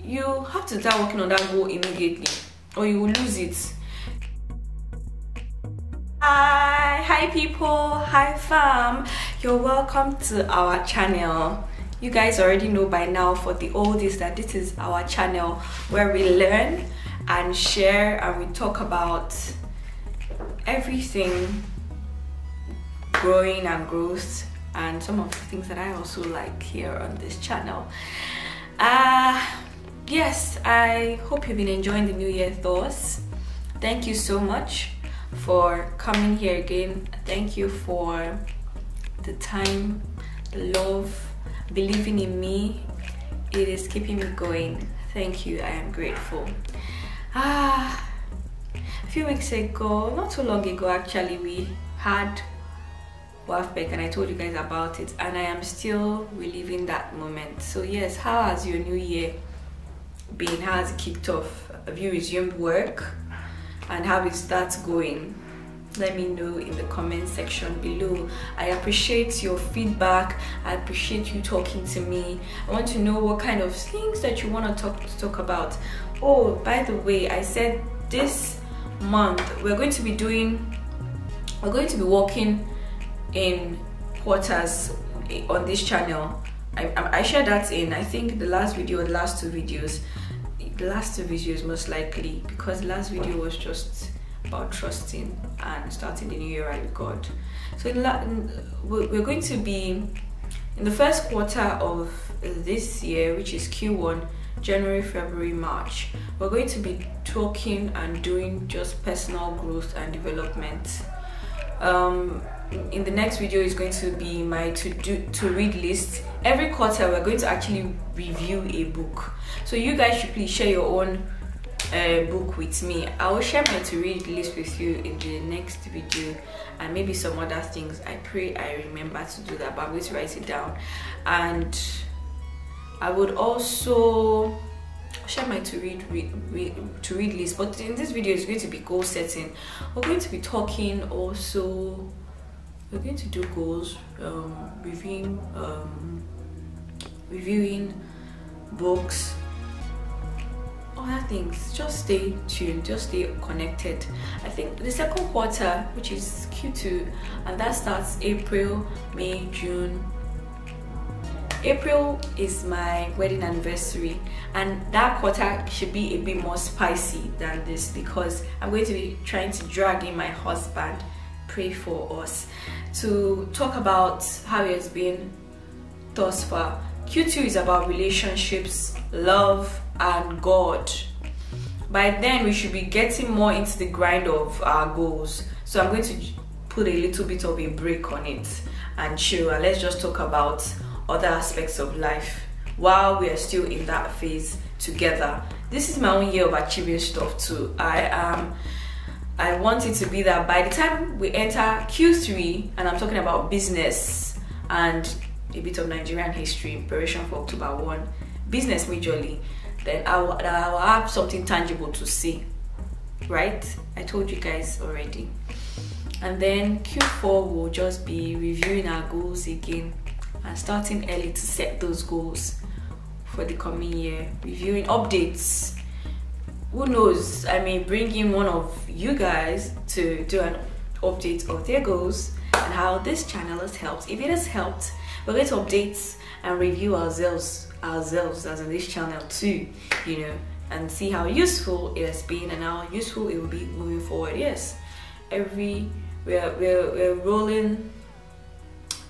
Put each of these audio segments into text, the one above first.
you have to start working on that goal immediately or you will lose it. Hi people, hi fam, you're welcome to our channel. You guys already know by now, for the oldies, that this is our channel where we learn and share and we talk about everything growing and growth and some of the things that I also like here on this channel. Yes, I hope you've been enjoying the New Year thoughts. Thank you so much for coming here again. Thank you for the time, the love, believing in me. It is keeping me going. Thank you, I am grateful. A few weeks ago, not too long ago actually, we had WAFBEC and I told you guys about it, and I am still reliving that moment. So yes, how has your new year been? How has it kicked off? Have you resumed work? And how is that going? Let me know in the comment section below. I appreciate your feedback. I appreciate you talking to me. I want to know what kind of things that you want to talk about. Oh, by the way, I said this month we're going to be working in quarters on this channel. I shared that in, I think, the last video or the last two videos. The last two videos most likely, because the last video was just about trusting and starting the new year right with God. So we're going to be in the first quarter of this year, which is Q1, January, February, March. We're going to be talking and doing just personal growth and development. In the next video is going to be my to read list. Every quarter we're going to actually review a book, so you guys should please share your own book with me. I will share my to read list with you in the next video, and maybe some other things. I pray I remember to do that, but I'm going to write it down. And I would also share my to read list, but in this video it's going to be goal setting. We're going to be talking also, we're going to do goals, reviewing books, other things. Just stay tuned, just stay connected. I think the second quarter, which is Q2, and that starts April, May, June. April is my wedding anniversary, and that quarter should be a bit more spicy than this because I'm going to be trying to drag in my husband, pray for us, to talk about how it has been thus far. Q2 is about relationships, love, and God. By then we should be getting more into the grind of our goals, so I'm going to put a little bit of a break on it and chill, and let's just talk about other aspects of life while we are still in that phase together. This is my own year of achieving stuff too. I want it to be that by the time we enter Q3, and I'm talking about business and a bit of Nigerian history in preparation for October 1, business majorly, then I will have something tangible to see, right? I told you guys already. And then Q4 will just be reviewing our goals again and starting early to set those goals for the coming year, reviewing updates. Who knows, I may bring in one of you guys to do an update of their goals and how this channel has helped. If it has helped, we're going to update and review ourselves as in this channel too, you know, and see how useful it has been and how useful it will be moving forward. Yes, we're rolling,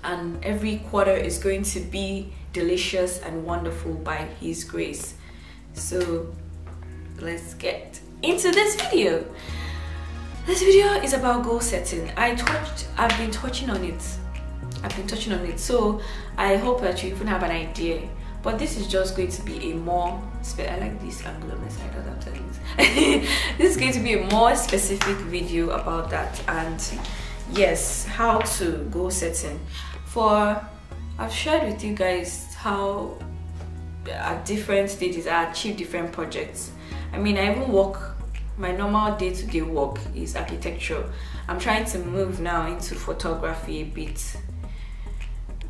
and every quarter is going to be delicious and wonderful by His grace. So let's get into this video. This video is about goal setting. I've been touching on it, so I hope that you even have an idea. But this is just going to be a more I like this angle on the side, as I'm telling you. This is going to be a more specific video about that, and yes, how to goal setting. I've shared with you guys how at different stages I achieve different projects. I mean, I even work, my normal day-to-day work is architecture. I'm trying to move now into photography a bit,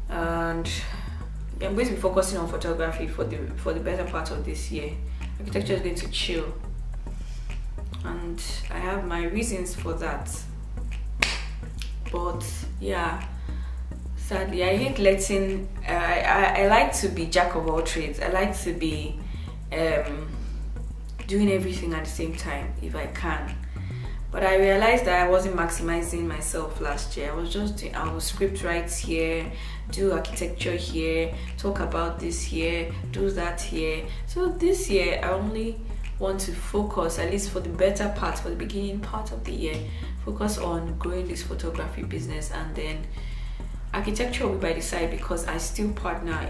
and I'm going to be focusing on photography for the better part of this year. Architecture is going to chill, and I have my reasons for that. But yeah, sadly, I hate letting. I like to be jack of all trades. I like to be doing everything at the same time if I can. But I realized that I wasn't maximizing myself last year. I was script write here, do architecture here, talk about this here, do that here. So this year I only want to focus, at least for the better part, for the beginning part of the year, focus on growing this photography business, and then architecture will be by the side because I still partner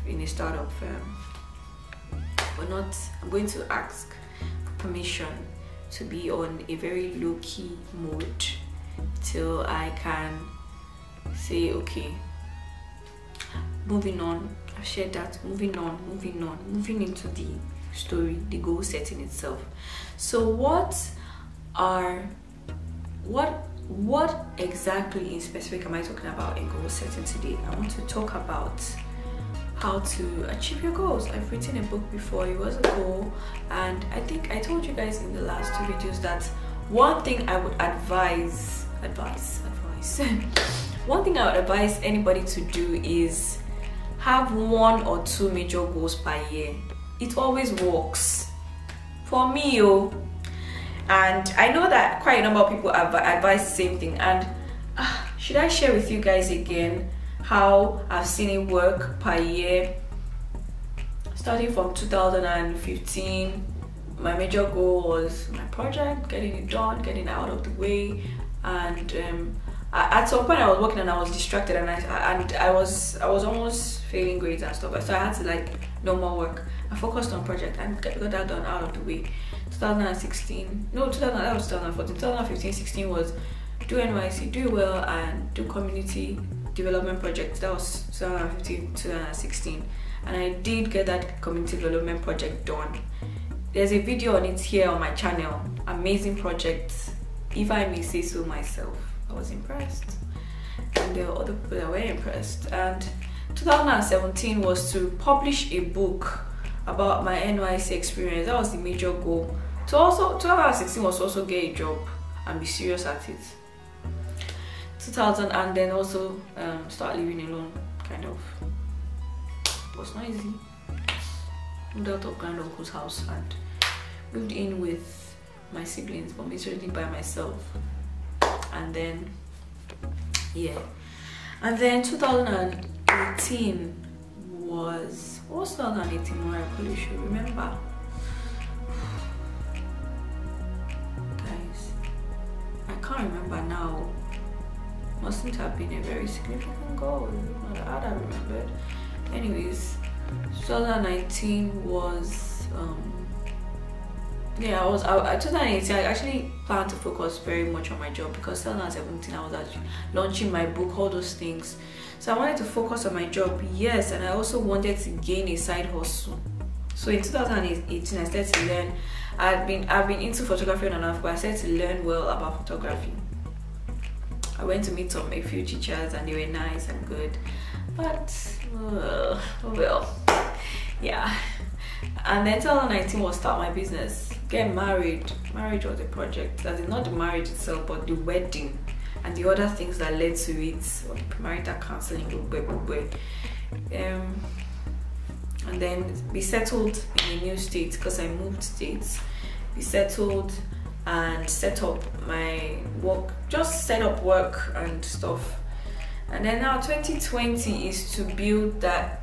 in a startup firm. But I'm going to ask permission to be on a very low-key mode till I can say, okay, moving on. I've shared that. Moving into the story, the goal setting itself. So what exactly in specific am I talking about in goal setting today? I want to talk about how to achieve your goals. I've written a book before. It was a goal, and I think I told you guys in the last 2 videos that one thing I would advise one thing I would advise anybody to do is have 1 or 2 major goals per year. It always works for me, and I know that quite a number of people advise the same thing. And should I share with you guys again how I've seen it work per year? Starting from 2015, my major goal was my project, getting it done, getting it out of the way. And at some point I was working and I was distracted, and I was almost failing grades and stuff. So I had to no more work. I focused on project and got that done out of the way. 2016, no, 2014, 2015, 16 was do NYSC, do well, and do community development project. That was 2015, 2016, and I did get that community development project done. There's a video on it here on my channel. Amazing project, if I may say so myself. I was impressed, and there were other people that were impressed. And 2017 was to publish a book about my NYSC experience. That was the major goal. So also 2016 was to also get a job and be serious at it. 2000, and then also start living alone, kind of. It was not easy. Moved out of grand uncle's house and moved in with my siblings, but majorly by myself. And then yeah, and then 2018 was, what was 2018? More, I probably should remember. Guys, I can't remember now. Mustn't have been a very significant goal. Not that I remembered. Anyways, 2019 was yeah, 2018 I actually planned to focus very much on my job, because 2017 I was actually launching my book, all those things. So I wanted to focus on my job, yes, and I also wanted to gain a side hustle. So in 2018 I started to learn. I've been into photography on and off, but I started to learn well about photography. I went to meet a few teachers and they were nice and good, but well, yeah. And then 2019 was start my business, get married. Marriage was a project, that is not the marriage itself, but the wedding and the other things that led to it, or premarital counseling, and then be settled in a new state, because I moved states. Be settled and set up my work, just set up work and stuff. And then now 2020 is to build that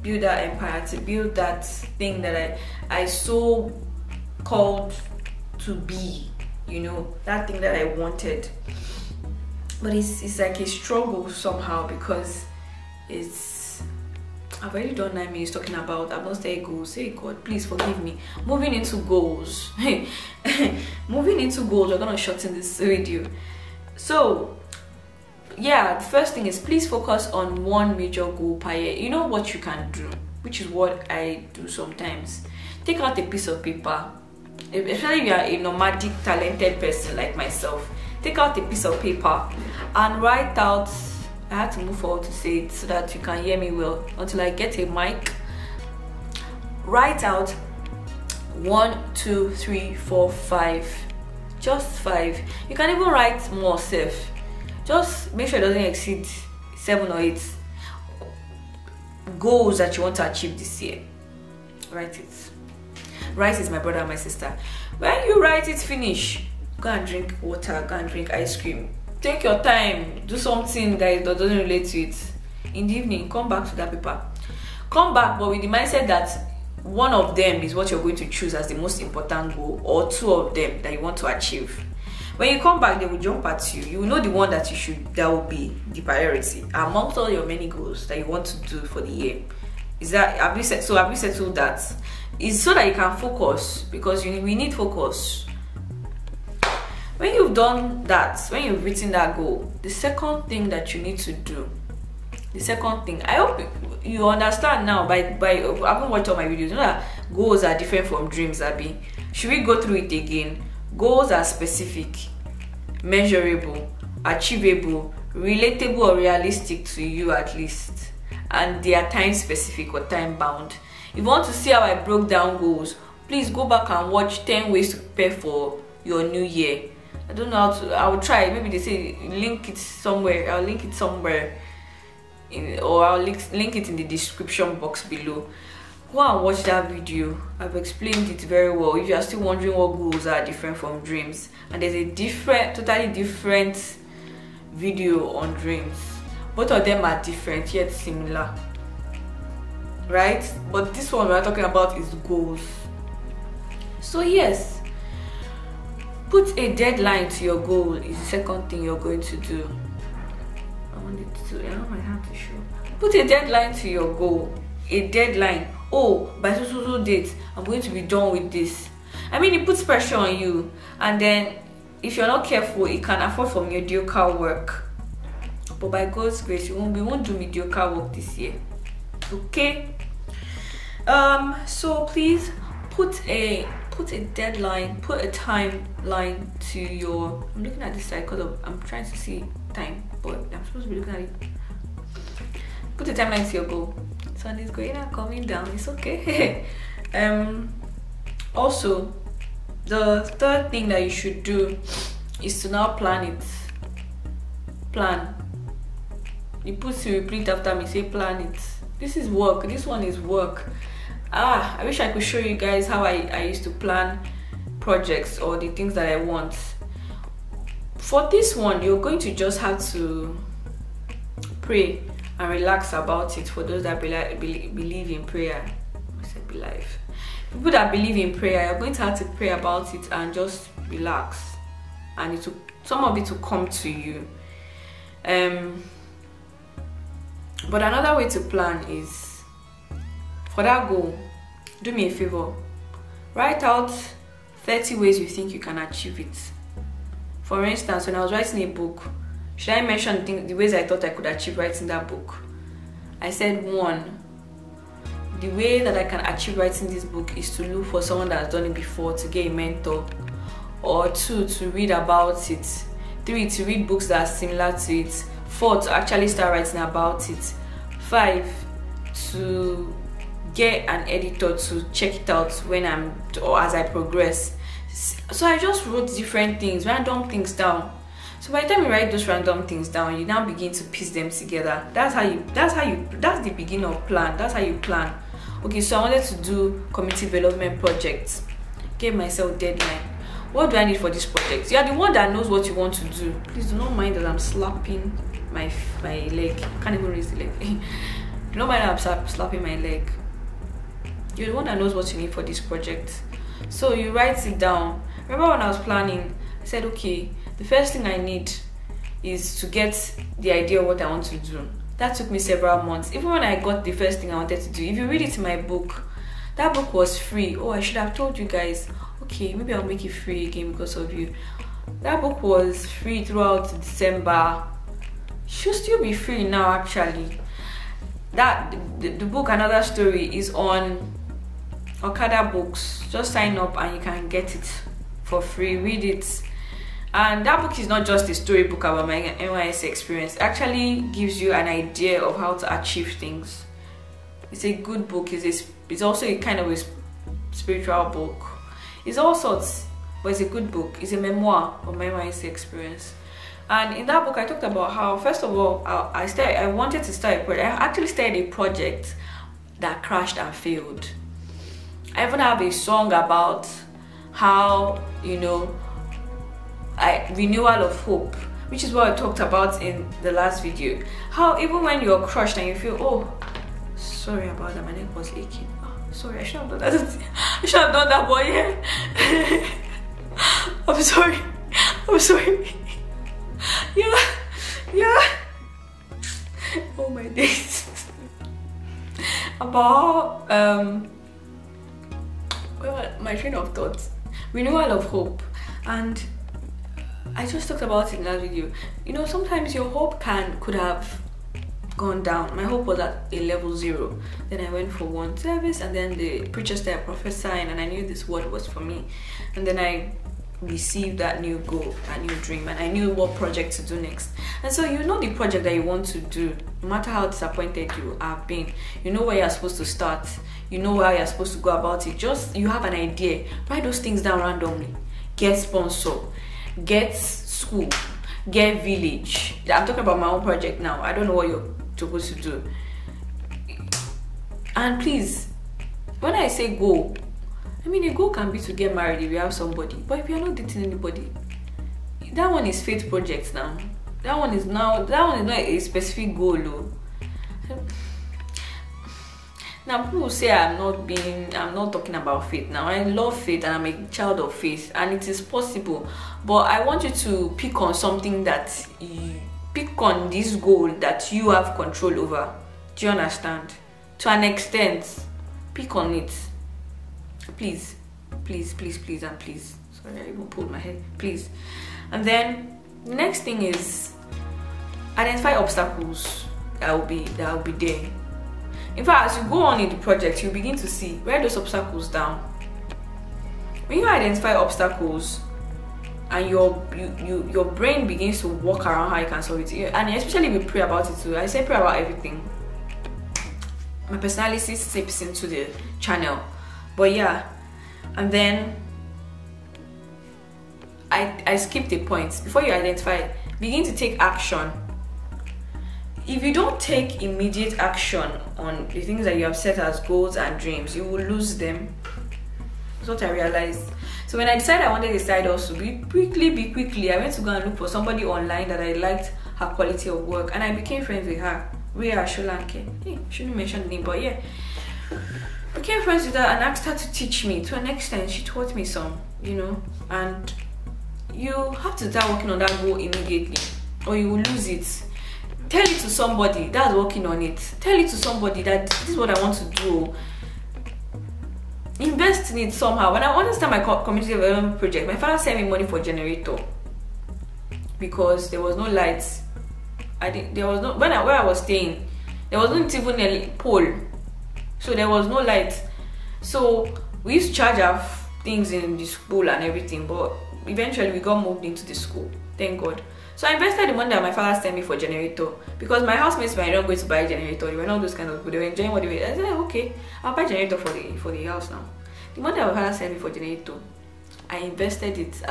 empire, to build that thing that I so called to be, you know, that thing that I wanted. But it's like a struggle somehow, because I've already done 9 minutes talking about, I've not said goals. Say, God, please forgive me. Moving into goals. Moving into goals, we're gonna shorten this video. So yeah, the first thing is, please focus on 1 major goal per year. You know what you can do, which is what I do sometimes. Take out a piece of paper, especially if you are a nomadic, talented person like myself. Take out a piece of paper and write out I had to move forward to say it so that you can hear me well until I get a mic. Write out 1, 2, 3, 4, 5. Just 5. You can even write more safe. Just make sure it doesn't exceed 7 or 8 goals that you want to achieve this year. Write it. Write it, my brother and my sister. When you write it finish, go and drink water, go and drink ice cream. Take your time, do something that doesn't relate to it. In the evening, come back to that paper. Come back, but with the mindset that one of them is what you're going to choose as the most important goal, or 2 of them that you want to achieve. When you come back, they will jump at you. You will know the one that that will be the priority amongst all your many goals that you want to do for the year. Have you settled that? It's so that you can focus, because we need focus. When you've done that, when you've written that goal, the second thing that you need to do, I hope you understand now by having watched all my videos, you know that goals are different from dreams, Abby. Should we go through it again? Goals are specific, measurable, achievable, relatable or realistic to you at least, and they are time specific or time bound. If you want to see how I broke down goals, please go back and watch 10 ways to prepare for your new year. I don't know how to, I will try. Maybe they say link it somewhere. I'll link it somewhere, or I'll link it in the description box below. Go and watch that video. I've explained it very well. If you are still wondering what goals are different from dreams, and there's a totally different video on dreams. Both of them are different yet similar, right? But this one we're talking about is goals. So yes, put a deadline to your goal is the second thing you're going to do. I want my hand to show. Put a deadline to your goal. A deadline. Oh, by so date, I'm going to be done with this. I mean, it puts pressure on you, and then if you're not careful, it can afford for mediocre work. But by God's grace, we won't do mediocre work this year. Okay? So please put a deadline, put a timeline to your. I'm looking at this side because I'm trying to see time, but I'm supposed to be looking at it. Put a timeline to your goal. Sun is going and coming down. It's okay. Also, the third thing that you should do is to now plan it. Plan. You repeat after me. Say plan it. This is work. This one is work. I wish I could show you guys how I used to plan projects or the things that I want. For this one, you're going to just have to pray and relax about it. For those that believe in prayer, I said believe. People that believe in prayer, you're going to have to pray about it and just relax, and some of it will come to you. But another way to plan is, for that goal, do me a favor, write out 30 ways you think you can achieve it. For instance, when I was writing a book, should I mention the ways I thought I could achieve writing that book? I said 1, the way that I can achieve writing this book is to look for someone that has done it before, to get a mentor. Or 2, to read about it. 3, to read books that are similar to it. 4, to actually start writing about it. 5, to get an editor to check it out as I progress. So I just wrote different things, random things down. So by the time you write those random things down, you now begin to piece them together. That's the beginning of plan. That's how you plan. Okay, so I wanted to do community development projects. Gave myself deadline. What do I need for this project? You are the one that knows what you want to do. Please do not mind that I'm slapping my leg. I can't even raise the leg. Do not mind that I'm slapping my leg. You're the one that knows what you need for this project. So you write it down. Remember when I was planning, I said, okay, the first thing I need is to get the idea of what I want to do. That took me several months. Even when I got the first thing I wanted to do, if you read it in my book, that book was free. Oh, I should have told you guys. Okay, maybe I'll make it free again because of you. That book was free throughout December. Should still be free now, actually. The book Another Story is on Okada Books. Just sign up and you can get it for free. Read it And that book is not just a storybook about my NYSC experience. It actually gives you an idea of how to achieve things. It's a good book. It's also a kind of a spiritual book. It's all sorts, but it's a good book. It's a memoir of my NYSC experience. And in that book, I talked about how, first of all, I wanted to start a project. I actually started a project that crashed and failed. I even have a song about how, renewal of hope, which is what I talked about in the last video. How even when you're crushed and you feel, oh, sorry about that, my neck was aching. Oh, sorry, I should have done that. I should have done that, boy. Yeah. I'm sorry. Yeah. Oh my days. About my train of thought, renewal of hope, and I just talked about it in that video. Sometimes your hope could have gone down. My hope was at a level 0. Then I went for one service, and then the preacher started prophesying, and I knew this word was for me. And then I received that new goal, that new dream, and I knew what project to do next. And so the project that you want to do, no matter how disappointed you have been, you know where you're supposed to start, you know where you're supposed to go about it. Just you have an idea, write those things down randomly. Get sponsor, get school, get village. I'm talking about my own project now. I don't know what you're supposed to do. And please, when I say go, I mean a goal can be to get married if you have somebody, but if you're not dating anybody, that one is faith project now. That one is not a specific goal though. Now people say I'm not talking about faith. Now I love faith and I'm a child of faith, and it is possible, but I want you to pick on something that pick on this goal that you have control over. Do you understand? To an extent, pick on it. Please, and please. Sorry, I even pulled my head. Please. And then the next thing is identify obstacles that will be there. In fact, as you go on in the project, you begin to see, write those obstacles down. When you identify obstacles and your brain begins to walk around how you can solve it, and especially if you pray about it too. I say pray about everything. My personality seeps into the channel. But yeah, and then I skipped a point. Before you identify, begin to take action. If you don't take immediate action on the things that you have set as goals and dreams, you will lose them. That's what I realized. So when I decided I wanted a side hustle, be quickly, I went to go and look for somebody online that I liked her quality of work, and I became friends with her. Rhea Sholanke. Hey, shouldn't mention the name, but yeah. Became friends with her and asked her to teach me. To an extent, she taught me some, and you have to start working on that goal immediately, or you will lose it. Tell it to somebody that's working on it. Tell it to somebody that this is what I want to do. Invest in it somehow. When I wanted to start my community development project, my father sent me money for generator because there was no lights. There was no where I was staying. There wasn't even a pole. So there was no light. So we used to charge our things in the school and everything, but eventually we got moved into the school. Thank God. So I invested the money that my father sent me for generator, because my housemates were not going to buy a generator. They were not those kind of people. They were enjoying what they were. I said, okay, I'll buy a generator for the house now. The money that my father sent me for generator, I invested it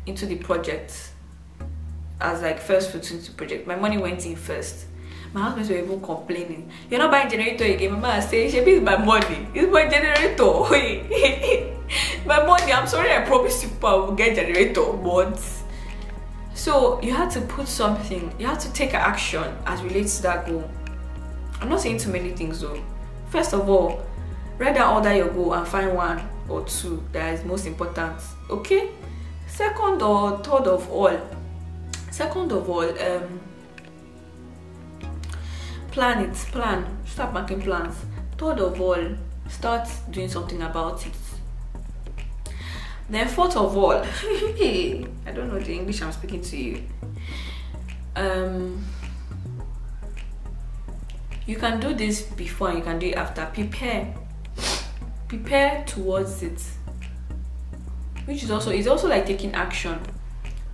into the project, as like first fruits into the project. My money went in first. My husbands were even complaining. You're not buying generator again. My mother said, Shebi, it's my money. It's my generator. My money. I'm sorry, I promised you I will get generator, but so you have to put something. You have to take action as relates to that goal. I'm not saying too many things though. First of all, write down order your goal and find one or two that is most important. Okay. Second or third of all. Plan it. Start making plans. Third of all, start doing something about it. Then fourth of all, I don't know the English I'm speaking to you. You can do this before and you can do it after. Prepare towards it, which is also like taking action.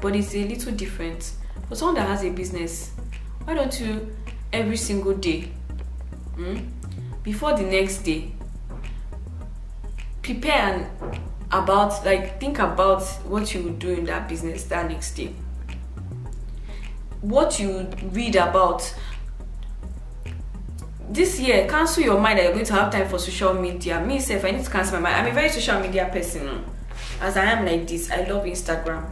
but it's a little different. For someone that has a business, why don't you every single day, before the next day, prepare and think about what you will do in that business that next day, what you read about. This year, cancel your mind that you're going to have time for social media. Me self, I need to cancel my mind. I'm a very social media person. As I am like this, I love Instagram.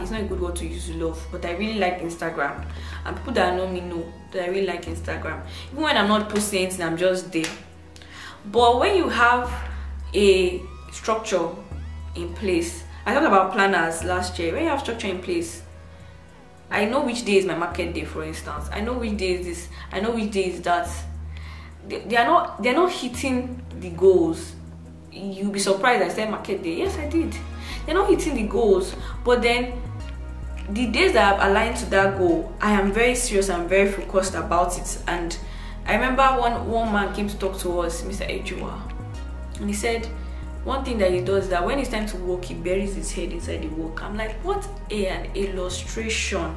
It's not a good word to use, love, but I really like Instagram. And people that know me know that I really like Instagram. Even when I'm not posting anything, I'm just there. But when you have a structure in place, I talked about planners last year. When you have structure in place, I know which day is my market day, for instance. I know which day is this. I know which day is that. They're not hitting the goals. You'll be surprised I said market day. Yes, I did. They're not hitting the goals, but then the days that are aligned to that goal, I am very serious and very focused about it. And I remember one man came to talk to us, Mr. Ejua, and he said one thing that he does is that when it's time to work, he buries his head inside the work. I'm like, what an illustration.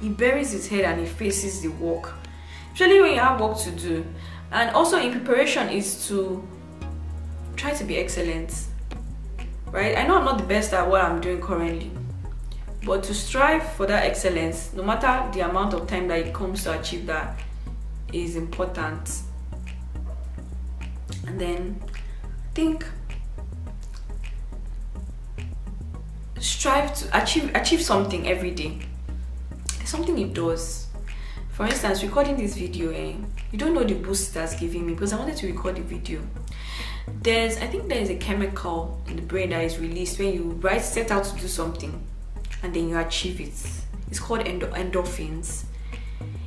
He buries his head and he faces the work, especially when you have work to do. And also in preparation is to try to be excellent, right? I know I'm not the best at what I'm doing currently, but to strive for that excellence, no matter the amount of time that it comes to achieve that, is important. And then I think strive to achieve something every day. There's something it does. For instance, recording this video, you don't know the boost that's giving me, because I wanted to record the video. I think there is a chemical in the brain that is released when you set out to do something and then you achieve it. It's called endorphins.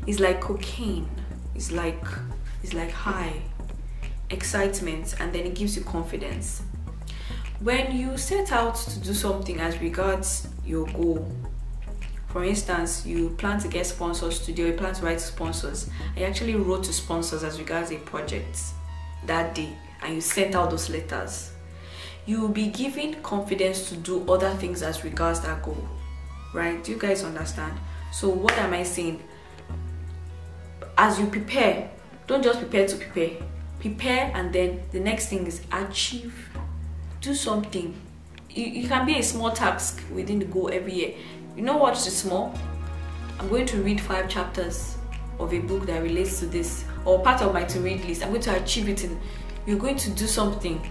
It's like cocaine. It's like high excitement, and then it gives you confidence. When you set out to do something as regards your goal, for instance, you plan to get sponsors today, or you plan to write to sponsors. I actually wrote to sponsors as regards a project that day, and you sent out those letters. You will be given confidence to do other things as regards that goal, right? Do you guys understand? So what am I saying? As you prepare, don't just prepare to prepare. Prepare, and then the next thing is achieve. Do something. You can be a small task within the goal every year. You know what's small? I'm going to read 5 chapters of a book that relates to this, or part of my to-read list. I'm going to achieve it. You're going to do something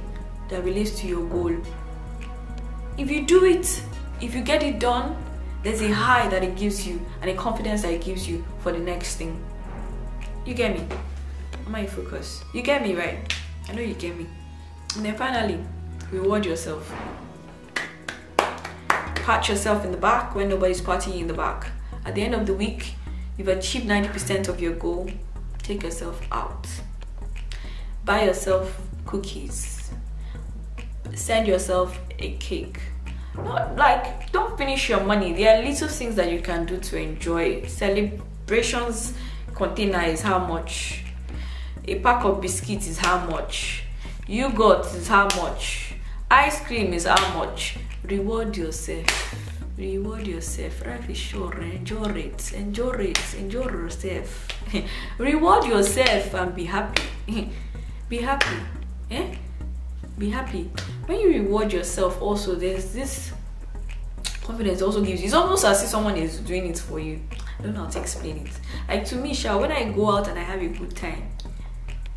that relates to your goal. If you do it, if you get it done, there's a high that it gives you and a confidence that it gives you for the next thing. You get me? Am I focused? You get me, right? I know you get me. And then finally, reward yourself. Pat yourself in the back when nobody's patting you in the back. At the end of the week, you've achieved 90% of your goal. Take yourself out. Buy yourself cookies. Send yourself a cake. Don't finish your money. There are little things that you can do to enjoy. Celebrations container is how much? A pack of biscuits is how much? Yogurt is how much? Ice cream is how much? Reward yourself. Reward yourself. Life is short. Enjoy it. Enjoy it. Enjoy yourself. Reward yourself and be happy. Be happy. Be happy. When you reward yourself, also there's this confidence also gives you. It's almost as if someone is doing it for you. I don't know how to explain it. Like to me, when I go out and I have a good time,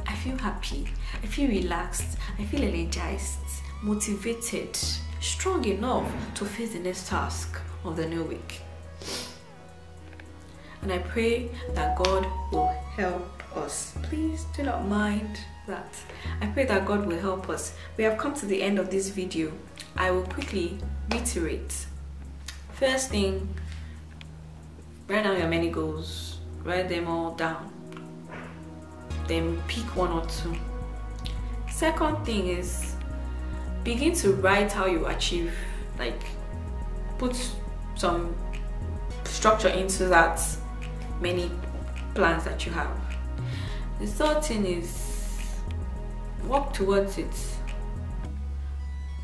I feel happy. I feel relaxed. I feel energized, motivated, strong enough to face the next task of the new week. And I pray that God will help us. Please do not mind that. I pray that God will help us. We have come to the end of this video. I will quickly reiterate. First thing, write down your many goals. Write them all down. Then pick 1 or 2. Second thing is, begin to write how you achieve, like put some structure into that many plans that you have. The third thing is, work towards it.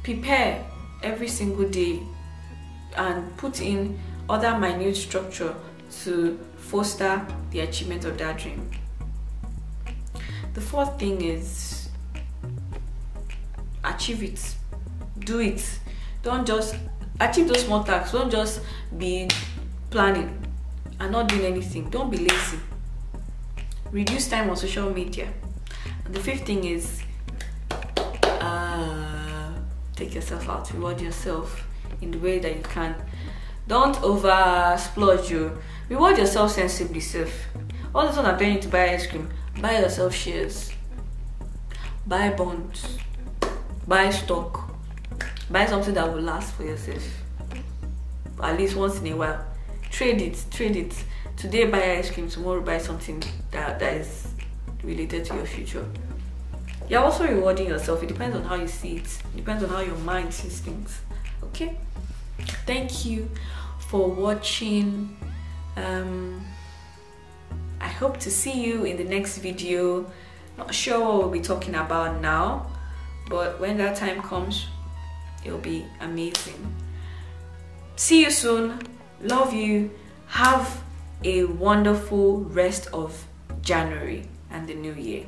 Prepare every single day and put in other minute structure to foster the achievement of that dream. The fourth thing is achieve it. Do it. Don't just achieve those small tasks. Don't just be planning and not doing anything. Don't be lazy. Reduce time on social media. And the fifth thing is take yourself out. Reward yourself in the way that you can. Don't over splurge you. Reward yourself sensibly, safe. All this one I'm telling you to buy ice cream. Buy yourself shares. Buy bonds. Buy stock. Buy something that will last for yourself. At least once in a while. Trade it. Today buy ice cream, tomorrow buy something that is related to your future. You're also rewarding yourself. It depends on how you see it. It depends on how your mind sees things. Okay? Thank you for watching. I hope to see you in the next video. Not sure what we'll be talking about now, but when that time comes, it'll be amazing. See you soon. Love you. Have a wonderful rest of January and the new year.